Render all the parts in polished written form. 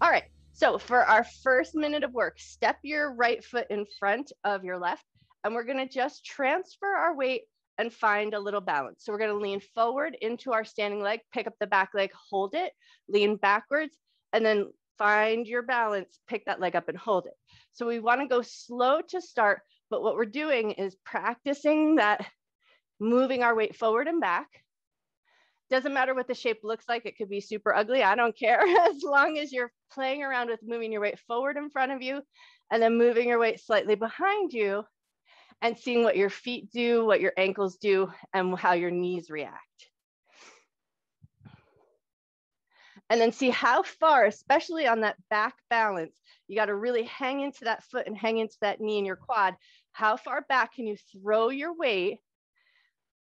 All right, so for our first minute of work, step your right foot in front of your left, and we're gonna just transfer our weight and find a little balance. So we're gonna lean forward into our standing leg, pick up the back leg, hold it, lean backwards, and then find your balance, pick that leg up and hold it. So we wanna go slow to start, but what we're doing is practicing that, moving our weight forward and back. Doesn't matter what the shape looks like. It could be super ugly. I don't care. As long as you're playing around with moving your weight forward in front of you and then moving your weight slightly behind you and seeing what your feet do, what your ankles do, and how your knees react. And then see how far, especially on that back balance, you got to really hang into that foot and hang into that knee and your quad. How far back can you throw your weight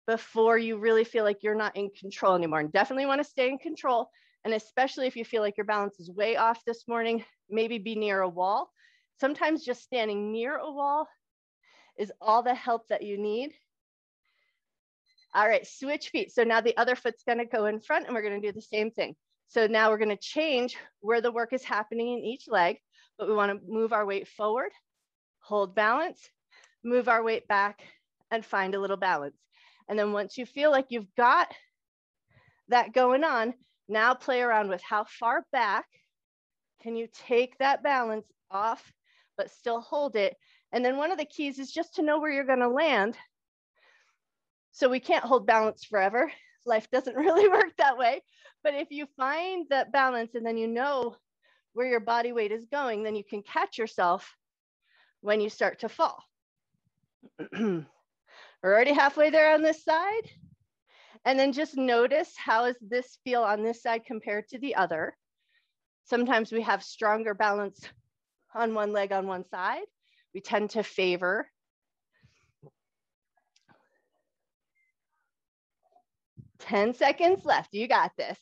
before you really feel like you're not in control anymore? And definitely want to stay in control. And especially if you feel like your balance is way off this morning, maybe be near a wall. Sometimes just standing near a wall is all the help that you need. All right, switch feet. So now the other foot's going to go in front and we're going to do the same thing. So now we're going to change where the work is happening in each leg, but we want to move our weight forward, hold balance, move our weight back, and find a little balance. And then once you feel like you've got that going on, now play around with how far back can you take that balance off, but still hold it. And then one of the keys is just to know where you're going to land. So we can't hold balance forever. Life doesn't really work that way. But if you find that balance and then you know where your body weight is going, then you can catch yourself when you start to fall. We're already halfway there on this side. And then just notice, how does this feel on this side compared to the other? Sometimes we have stronger balance on one leg on one side. We tend to favor. Ten seconds left. You got this.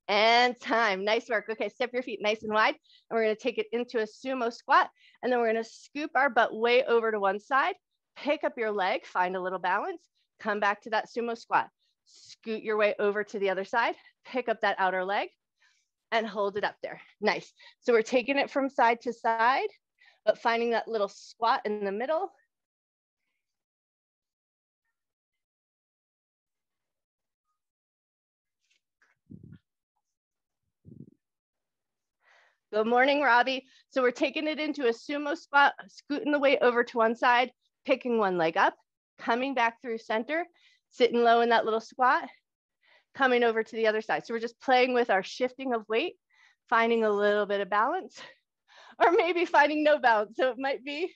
And time. Nice work. Okay, step your feet nice and wide. And we're going to take it into a sumo squat. And then we're going to scoop our butt way over to one side. Pick up your leg, find a little balance. Come back to that sumo squat. Scoot your way over to the other side. Pick up that outer leg and hold it up there. Nice. So we're taking it from side to side, but finding that little squat in the middle. Good morning, Robbie. So we're taking it into a sumo squat, scooting the weight over to one side, picking one leg up, coming back through center, sitting low in that little squat, coming over to the other side. So we're just playing with our shifting of weight, finding a little bit of balance, or maybe finding no balance. So it might be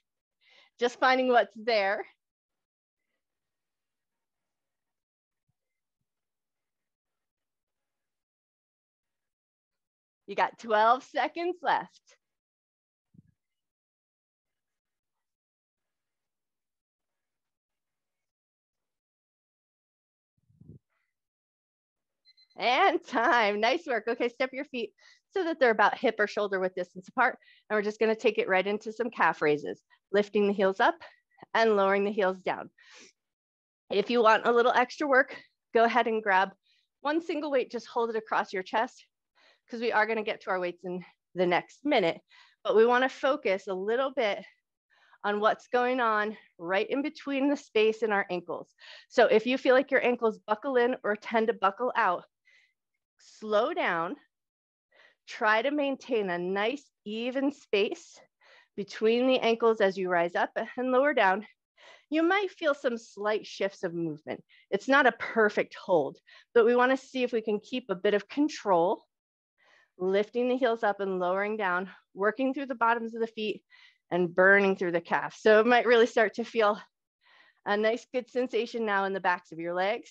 just finding what's there. You got 12 seconds left. And time. Nice work. Okay, step your feet so that they're about hip or shoulder width distance apart. And we're just going to take it right into some calf raises, lifting the heels up and lowering the heels down. If you want a little extra work, go ahead and grab one single weight, just hold it across your chest, because we are going to get to our weights in the next minute. But we want to focus a little bit on what's going on right in between the space in our ankles. So if you feel like your ankles buckle in or tend to buckle out, slow down, try to maintain a nice even space between the ankles as you rise up and lower down. You might feel some slight shifts of movement. It's not a perfect hold, but we want to see if we can keep a bit of control, lifting the heels up and lowering down, working through the bottoms of the feet and burning through the calf. So it might really start to feel a nice, good sensation now in the backs of your legs.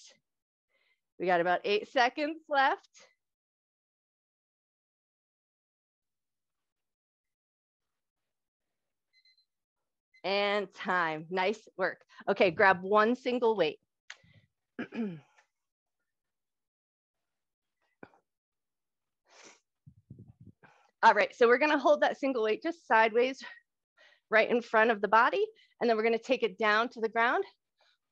We got about 8 seconds left. And time. Nice work. Okay, grab one single weight. All right, so we're gonna hold that single weight just sideways right in front of the body, and then we're gonna take it down to the ground,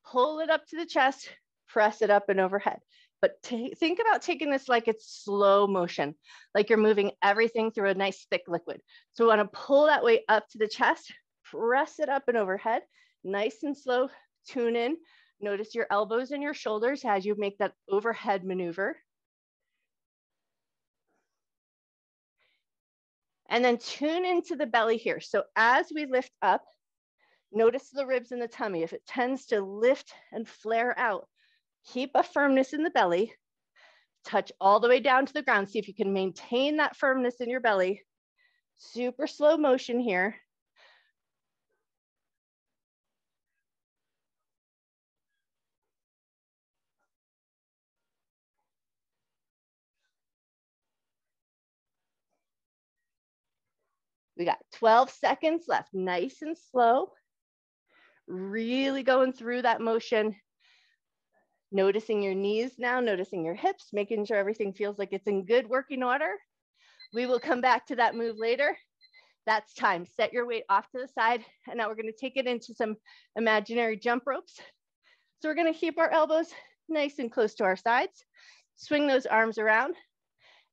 Pull it up to the chest, press it up and overhead. But think about taking this like it's slow motion, like you're moving everything through a nice thick liquid. So we want to pull that weight up to the chest, press it up and overhead, nice and slow, tune in. Notice your elbows and your shoulders as you make that overhead maneuver. And then tune into the belly here. So as we lift up, notice the ribs in the tummy. If it tends to lift and flare out, keep a firmness in the belly, touch all the way down to the ground. See if you can maintain that firmness in your belly. Super slow motion here. We got 12 seconds left, nice and slow. Really going through that motion. Noticing your knees now, noticing your hips, making sure everything feels like it's in good working order. We will come back to that move later. That's time. Set your weight off to the side. And now we're going to take it into some imaginary jump ropes. So we're going to keep our elbows nice and close to our sides. Swing those arms around.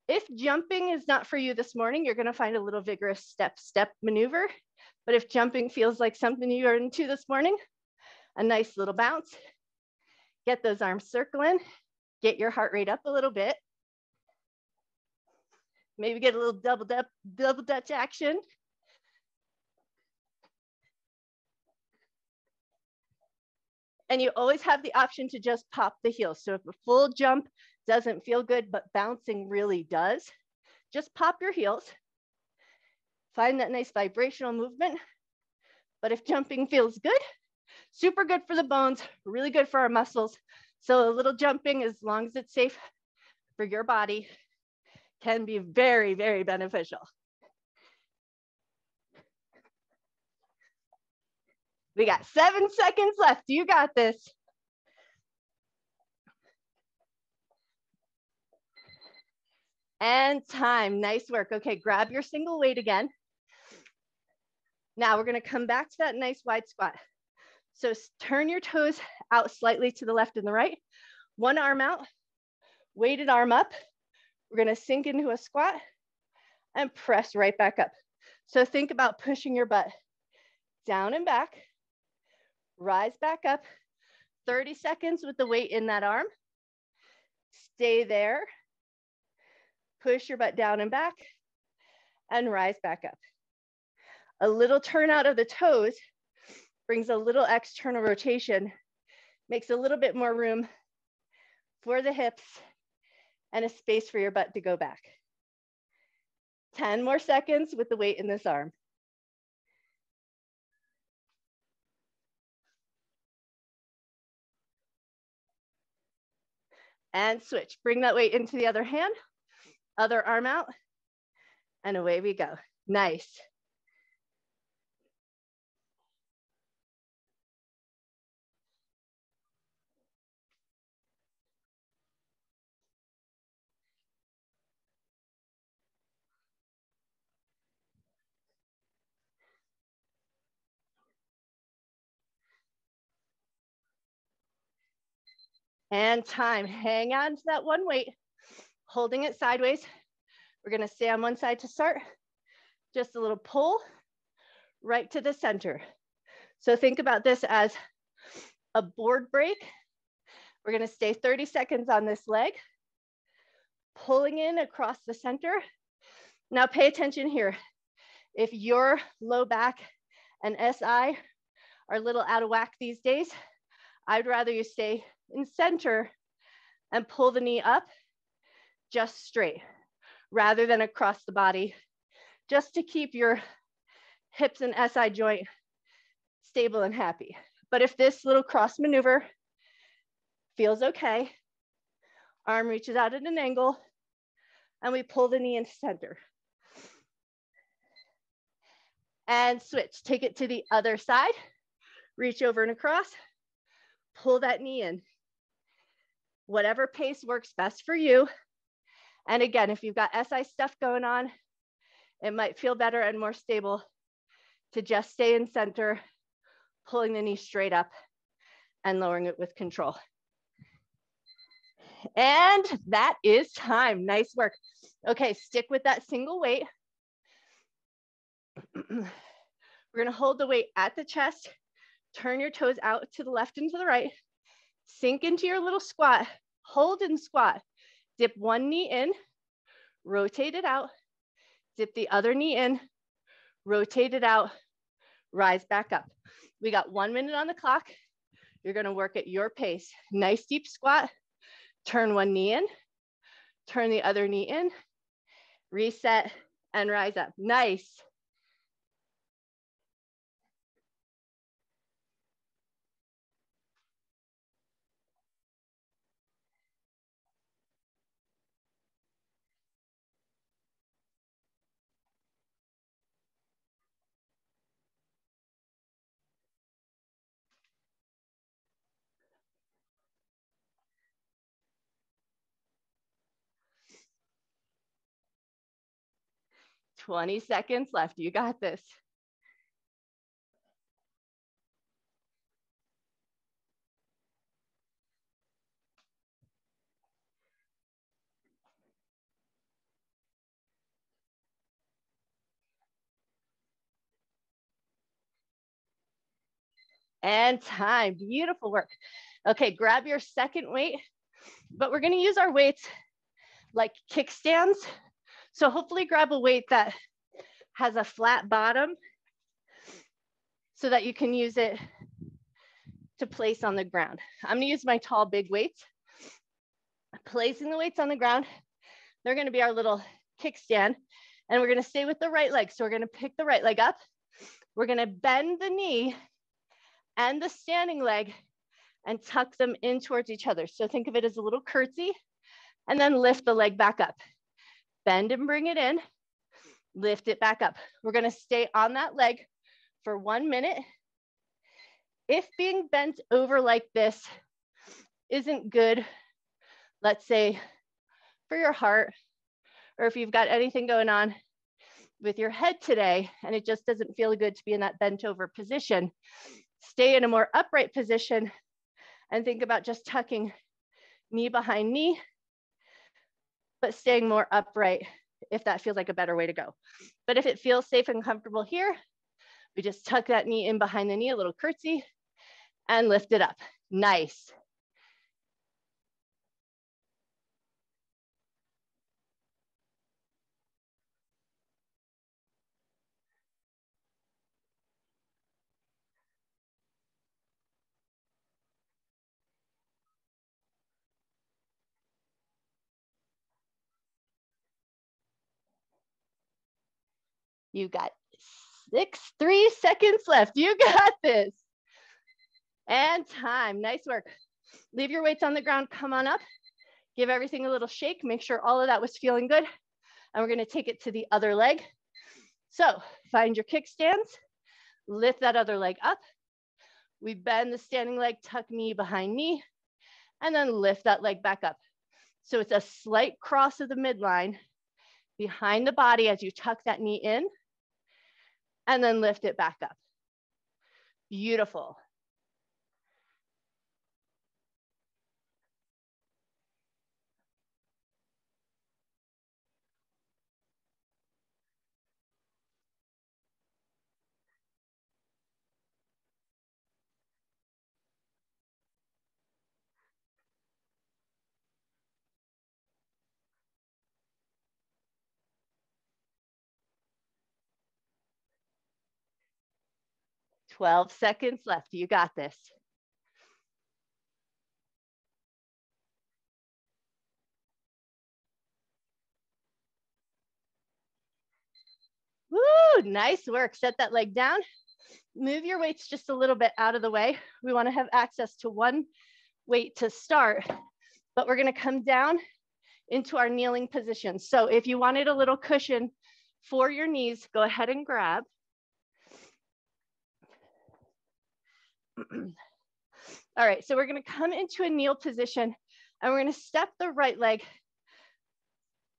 If jumping is not for you this morning, you're going to find a little vigorous step maneuver. But if jumping feels like something you're into this morning, a nice little bounce. Get those arms circling. Get your heart rate up a little bit. Maybe get a little double dutch action. And you always have the option to just pop the heels. So if a full jump doesn't feel good, but bouncing really does, just pop your heels. Find that nice vibrational movement. But if jumping feels good, super good for the bones, really good for our muscles. So a little jumping, as long as it's safe for your body, can be very, very beneficial. We got 7 seconds left. You got this. And time. Nice work. Okay, grab your single weight again. Now we're going to come back to that nice wide squat. So turn your toes out slightly to the left and the right. One arm out, weighted arm up. We're going to sink into a squat and press right back up. So think about pushing your butt down and back, rise back up, 30 seconds with the weight in that arm. Stay there, push your butt down and back, and rise back up. A little turn out of the toes brings a little external rotation, makes a little bit more room for the hips and a space for your butt to go back. 10 more seconds with the weight in this arm. And switch, bring that weight into the other hand, other arm out, and away we go. Nice. And time, hang on to that one weight, holding it sideways. We're gonna stay on one side to start. Just a little pull right to the center. So think about this as a board break. We're gonna stay 30 seconds on this leg, pulling in across the center. Now pay attention here. If your low back and SI are a little out of whack these days, I'd rather you stay in center and pull the knee up just straight rather than across the body, just to keep your hips and SI joint stable and happy. But if this little cross maneuver feels okay, arm reaches out at an angle and we pull the knee into center. And switch, take it to the other side, reach over and across, pull that knee in. Whatever pace works best for you. And again, if you've got SI stuff going on, it might feel better and more stable to just stay in center, pulling the knee straight up and lowering it with control. And that is time. Nice work. Okay, stick with that single weight. We're gonna hold the weight at the chest, turn your toes out to the left and to the right, sink into your little squat, hold and squat. Dip one knee in, rotate it out, dip the other knee in, rotate it out, rise back up. We got 1 minute on the clock. You're gonna work at your pace. Nice deep squat, turn one knee in, turn the other knee in, reset and rise up. Nice. "20 seconds left. You got this." And time. Beautiful work. Okay, grab your second weight, but we're gonna use our weights like kickstands. So hopefully grab a weight that has a flat bottom so that you can use it to place on the ground. I'm gonna use my tall, big weights. Placing the weights on the ground, they're gonna be our little kickstand, and we're gonna stay with the right leg. So we're gonna pick the right leg up. We're gonna bend the knee and the standing leg and tuck them in towards each other. So think of it as a little curtsy, and then lift the leg back up. Bend and bring it in, lift it back up. We're gonna stay on that leg for 1 minute. If being bent over like this isn't good, let's say for your heart, or if you've got anything going on with your head today and it just doesn't feel good to be in that bent over position, stay in a more upright position and think about just tucking knee behind knee, but staying more upright if that feels like a better way to go. But if it feels safe and comfortable here, we just tuck that knee in behind the knee, a little curtsy, and lift it up. Nice. You got 3 seconds left. You got this. And time. Nice work. Leave your weights on the ground. Come on up. Give everything a little shake. Make sure all of that was feeling good. And we're going to take it to the other leg. So find your kickstands. Lift that other leg up. We bend the standing leg, tuck knee behind knee, and then lift that leg back up. So it's a slight cross of the midline behind the body as you tuck that knee in, and then lift it back up. Beautiful. "12 seconds left. You got this." Woo, nice work. Set that leg down. Move your weights just a little bit out of the way. We want to have access to one weight to start, but we're going to come down into our kneeling position. So if you wanted a little cushion for your knees, go ahead and grab. All right, so we're going to come into a kneel position and we're going to step the right leg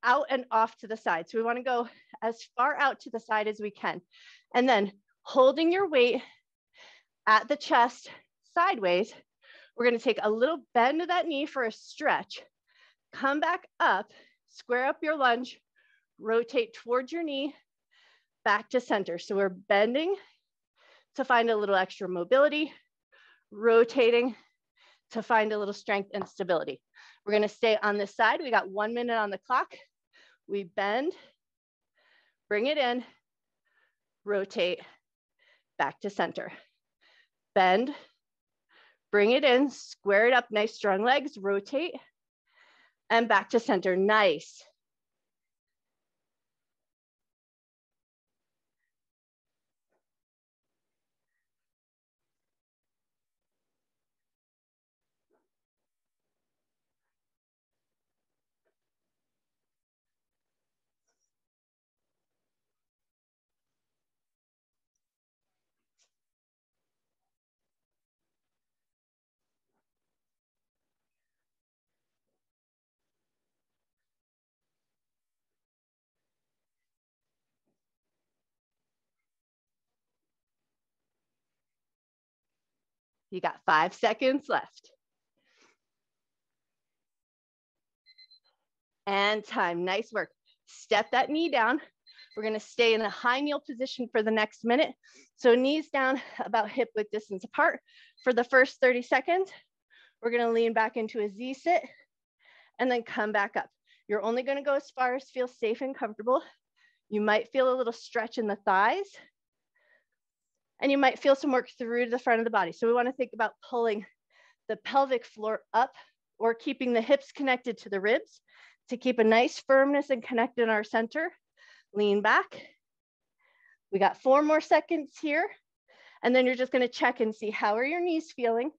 out and off to the side. So we want to go as far out to the side as we can. And then holding your weight at the chest sideways, We're gonna take a little bend of that knee for a stretch. Come back up, square up your lunge, rotate towards your knee, back to center. So we're bending to find a little extra mobility, rotating to find a little strength and stability. We're gonna stay on this side. We got 1 minute on the clock. We bend, bring it in, rotate, back to center. Bend, bring it in, square it up, nice strong legs, rotate, and back to center, nice. You got 5 seconds left. And time, nice work. Step that knee down. We're gonna stay in a high kneel position for the next minute. So knees down about hip width distance apart. For the first 30 seconds, we're gonna lean back into a Z sit and then come back up. You're only gonna go as far as feels safe and comfortable. You might feel a little stretch in the thighs and you might feel some work through to the front of the body. So we wanna think about pulling the pelvic floor up or keeping the hips connected to the ribs to keep a nice firmness and connect in our center. Lean back. We got 4 more seconds here. And then you're just gonna check and see how are your knees feeling?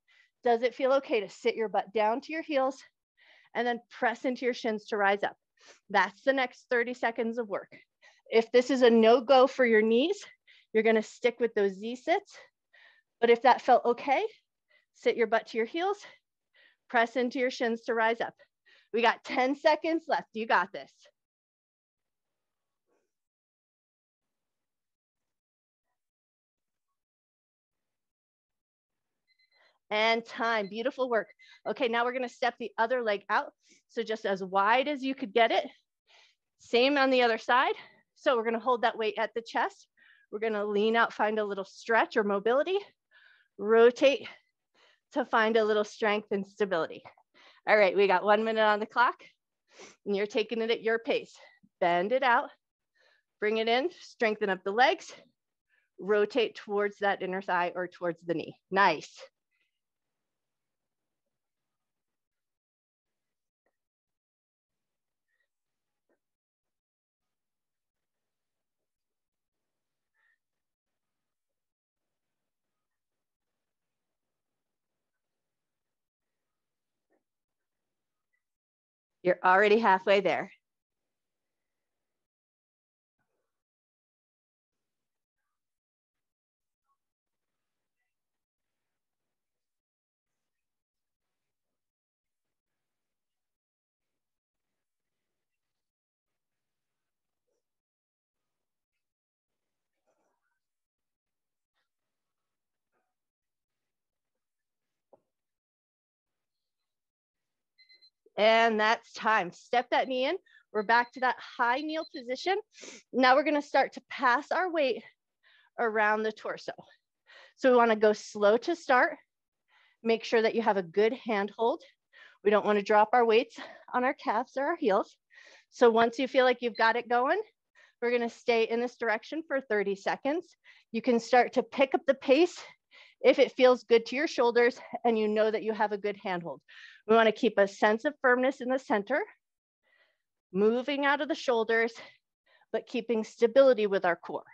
Does it feel okay to sit your butt down to your heels and then press into your shins to rise up? That's the next 30 seconds of work. If this is a no-go for your knees, you're gonna stick with those Z-sits. But if that felt okay, sit your butt to your heels, press into your shins to rise up. We got 10 seconds left. You got this. And time, beautiful work. Okay, now we're gonna step the other leg out. So just as wide as you could get it. Same on the other side. So we're gonna hold that weight at the chest. We're gonna lean out, find a little stretch or mobility. Rotate to find a little strength and stability. All right, we got 1 minute on the clock and you're taking it at your pace. Bend it out, bring it in, strengthen up the legs, rotate towards that inner thigh or towards the knee. Nice. You're already halfway there. And that's time. Step that knee in. We're back to that high kneel position. Now we're gonna start to pass our weight around the torso. So we wanna go slow to start. Make sure that you have a good handhold. We don't wanna drop our weights on our calves or our heels. So once you feel like you've got it going, we're gonna stay in this direction for 30 seconds. You can start to pick up the pace if it feels good to your shoulders and you know that you have a good handhold. We wanna keep a sense of firmness in the center, moving out of the shoulders, but keeping stability with our core.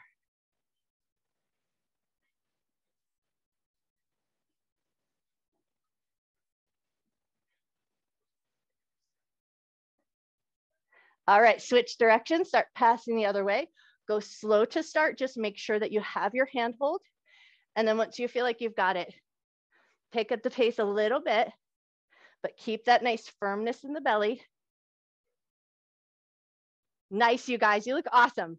All right, switch directions, start passing the other way. Go slow to start, just make sure that you have your handhold. And then once you feel like you've got it, pick up the pace a little bit, but keep that nice firmness in the belly. Nice, you guys, you look awesome.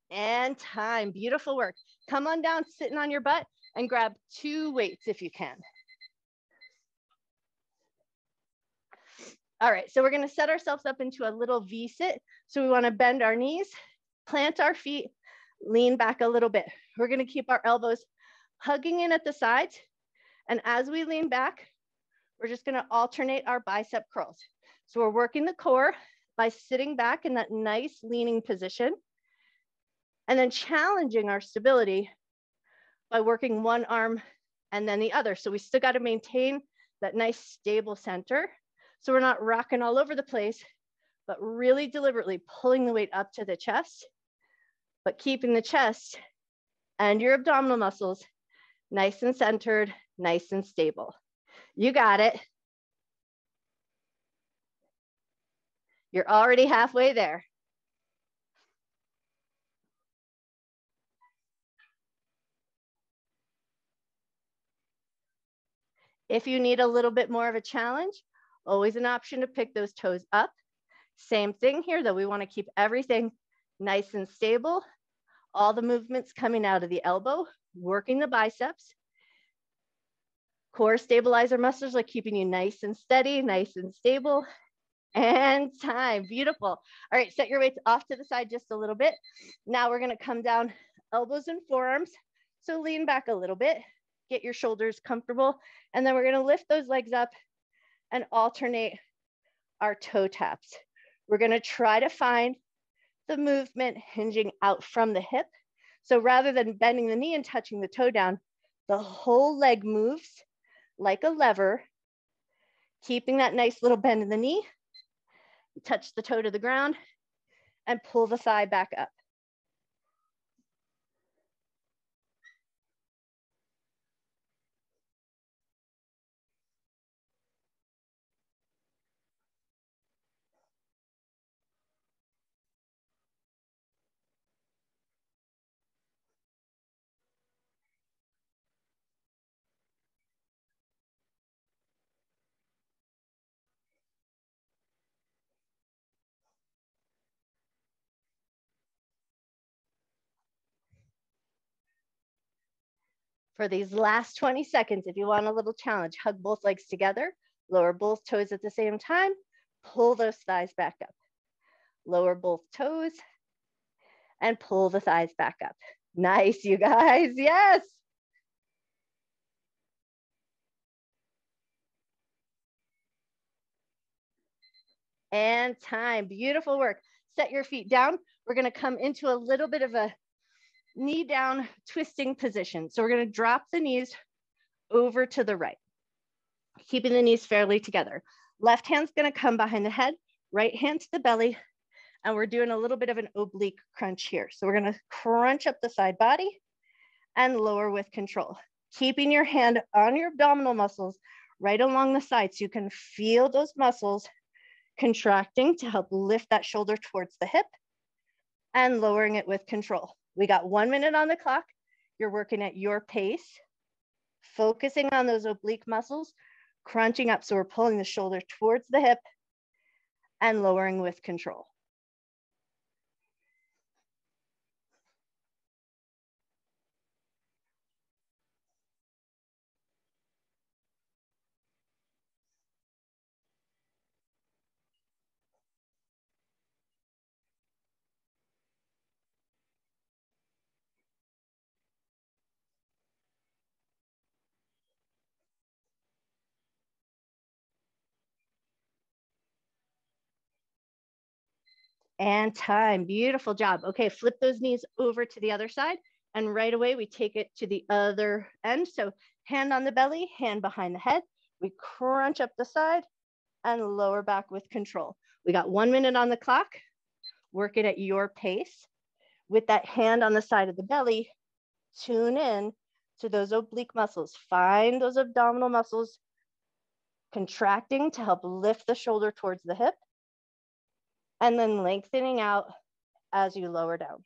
And time. Beautiful work. Come on down, sitting on your butt, and grab 2 weights if you can. All right, so we're gonna set ourselves up into a little V-sit. So we wanna bend our knees, plant our feet, lean back a little bit. We're gonna keep our elbows hugging in at the sides. And as we lean back, we're just gonna alternate our bicep curls. So we're working the core by sitting back in that nice leaning position, and then challenging our stability by working one arm and then the other. So we still gotta maintain that nice stable center. So we're not rocking all over the place, but really deliberately pulling the weight up to the chest, but keeping the chest and your abdominal muscles nice and centered, nice and stable. You got it. You're already halfway there. If you need a little bit more of a challenge, always an option to pick those toes up. Same thing here though, we wanna keep everything nice and stable. All the movements coming out of the elbow, working the biceps. Core stabilizer muscles are keeping you nice and steady, nice and stable. And time, beautiful. All right, set your weights off to the side just a little bit. Now we're gonna come down, elbows and forearms. So lean back a little bit, get your shoulders comfortable. And then we're gonna lift those legs up and alternate our toe taps. We're gonna try to find the movement hinging out from the hip. So rather than bending the knee and touching the toe down, the whole leg moves like a lever, keeping that nice little bend in the knee. Touch the toe to the ground and pull the thigh back up. For these last 20 seconds, if you want a little challenge, hug both legs together, lower both toes at the same time, pull those thighs back up. Lower both toes and pull the thighs back up. Nice, you guys, yes. And time, beautiful work. Set your feet down. We're gonna come into a little bit of a knee down twisting position. So we're gonna drop the knees over to the right, keeping the knees fairly together. Left hand's gonna come behind the head, right hand to the belly, and we're doing a little bit of an oblique crunch here. So we're gonna crunch up the side body and lower with control, keeping your hand on your abdominal muscles right along the side so you can feel those muscles contracting to help lift that shoulder towards the hip and lowering it with control. We got 1 minute on the clock. You're working at your pace, focusing on those oblique muscles, crunching up. So we're pulling the shoulder towards the hip and lowering with control. And time, beautiful job. Okay, flip those knees over to the other side. And right away, we take it to the other end. So hand on the belly, hand behind the head. We crunch up the side and lower back with control. We got 1 minute on the clock. Work it at your pace. With that hand on the side of the belly, tune in to those oblique muscles. Find those abdominal muscles contracting to help lift the shoulder towards the hip, and then lengthening out as you lower down.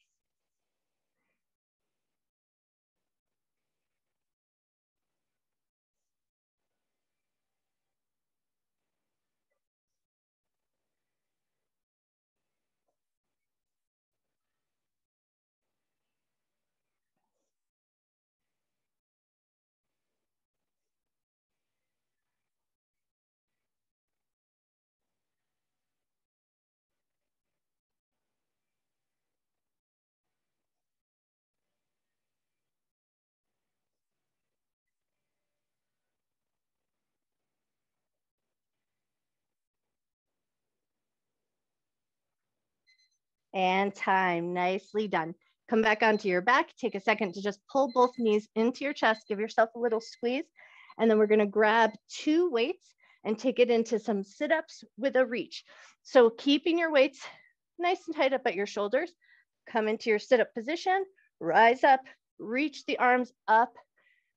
And time. Nicely done. Come back onto your back. Take a second to just pull both knees into your chest. Give yourself a little squeeze. And then we're going to grab 2 weights and take it into some sit-ups with a reach. So keeping your weights nice and tight up at your shoulders. Come into your sit-up position. Rise up. Reach the arms up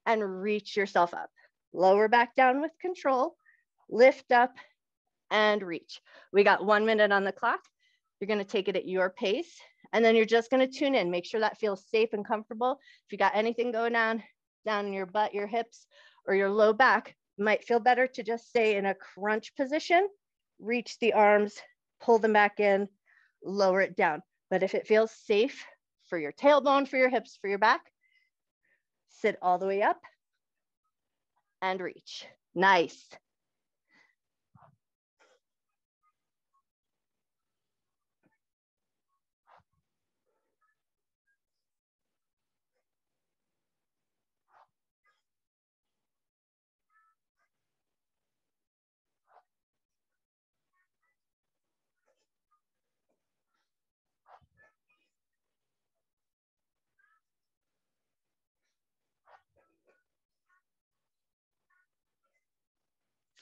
and reach yourself up. Lower back down with control. Lift up and reach. We got 1 minute on the clock. You're going to take it at your pace, and then you're just going to tune in. Make sure that feels safe and comfortable. If you got anything going on down in your butt, your hips, or your low back, it might feel better to just stay in a crunch position, reach the arms, pull them back in, lower it down. But if it feels safe for your tailbone, for your hips, for your back, sit all the way up and reach. Nice.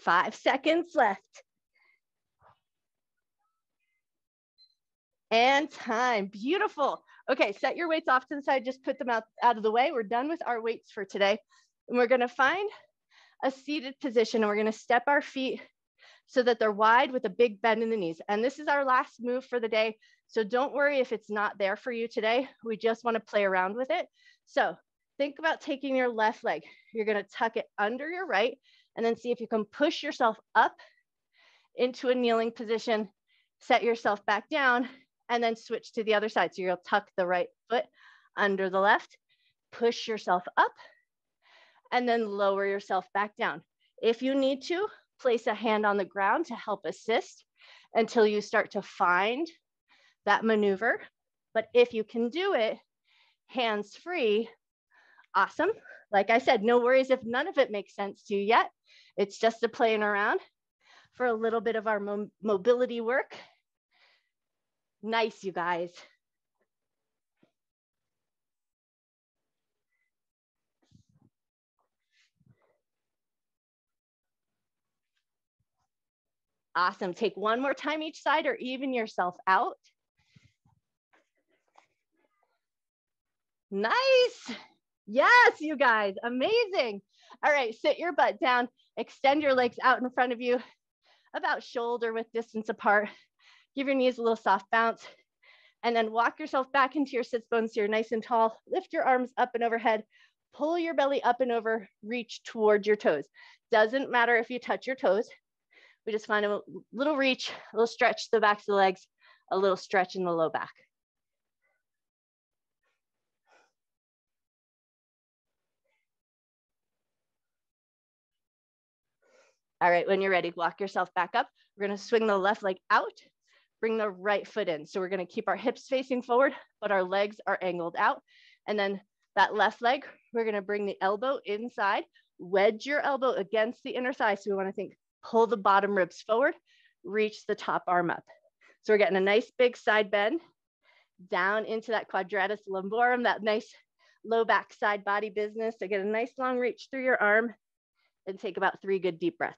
Five seconds left. And time. Beautiful. Okay, set your weights off to the side. Just put them out of the way. We're done with our weights for today. And we're going to find a seated position, and we're going to step our feet so that they're wide with a big bend in the knees. And this is our last move for the day. So don't worry if it's not there for you today. We just want to play around with it. So think about taking your left leg. You're going to tuck it under your right, and then see if you can push yourself up into a kneeling position, set yourself back down, and then switch to the other side. So you'll tuck the right foot under the left, push yourself up, and then lower yourself back down. If you need to, place a hand on the ground to help assist until you start to find that maneuver. But if you can do it hands free, awesome. Like I said, no worries if none of it makes sense to you yet. It's just a playing around for a little bit of our mobility work. Nice, you guys. Awesome. Take one more time each side, or even yourself out. Nice. Yes, you guys, amazing. All right, sit your butt down, extend your legs out in front of you, about shoulder width distance apart. Give your knees a little soft bounce, and then walk yourself back into your sits bones so you're nice and tall. Lift your arms up and overhead, pull your belly up and over, reach towards your toes. Doesn't matter if you touch your toes. We just find a little reach, a little stretch to the backs of the legs, a little stretch in the low back. All right, when you're ready, walk yourself back up. We're gonna swing the left leg out, bring the right foot in. So we're gonna keep our hips facing forward, but our legs are angled out. And then that left leg, we're gonna bring the elbow inside, wedge your elbow against the inner thigh. So we wanna think, pull the bottom ribs forward, reach the top arm up. So we're getting a nice big side bend down into that quadratus lumborum, that nice low back side body business. So get a nice long reach through your arm and take about 3 good deep breaths.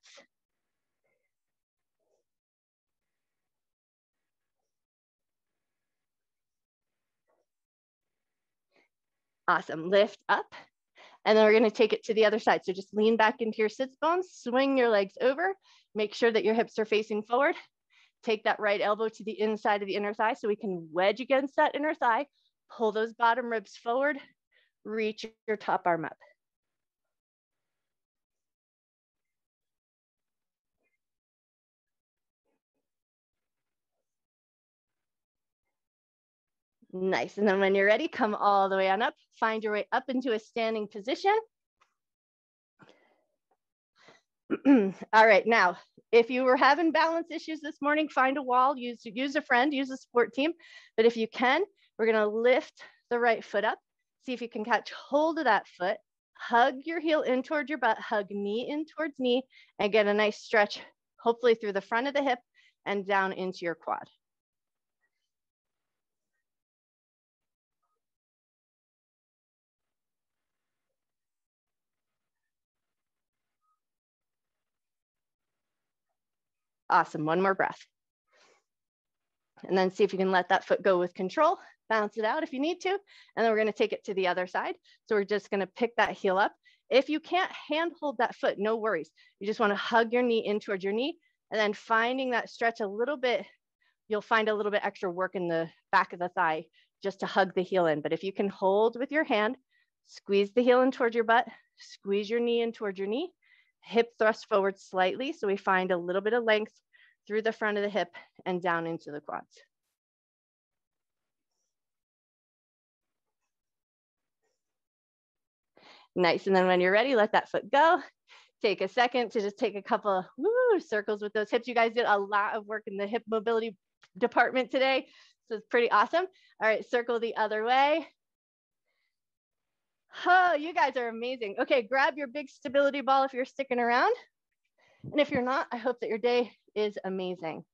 Awesome, lift up. And then we're gonna take it to the other side. So just lean back into your sits bones, swing your legs over, make sure that your hips are facing forward. Take that right elbow to the inside of the inner thigh so we can wedge against that inner thigh, pull those bottom ribs forward, reach your top arm up. Nice, and then when you're ready, come all the way on up, find your way up into a standing position. All right, now, if you were having balance issues this morning, find a wall, use a friend, use a support team. But if you can, we're gonna lift the right foot up. See if you can catch hold of that foot, hug your heel in towards your butt, hug knee in towards knee, and get a nice stretch, hopefully through the front of the hip and down into your quad. Awesome, one more breath. And then see if you can let that foot go with control, bounce it out if you need to. And then we're gonna take it to the other side. So we're just gonna pick that heel up. If you can't hand hold that foot, no worries. You just wanna hug your knee in towards your knee and then finding that stretch a little bit, you'll find a little bit extra work in the back of the thigh just to hug the heel in. But if you can hold with your hand, squeeze the heel in towards your butt, squeeze your knee in towards your knee, hip thrust forward slightly. So we find a little bit of length through the front of the hip and down into the quads. Nice, and then when you're ready, let that foot go. Take a second to just take a couple of circles with those hips. You guys did a lot of work in the hip mobility department today, so it's pretty awesome. All right, circle the other way. Oh, you guys are amazing. Okay, grab your big stability ball if you're sticking around. And if you're not, I hope that your day is amazing.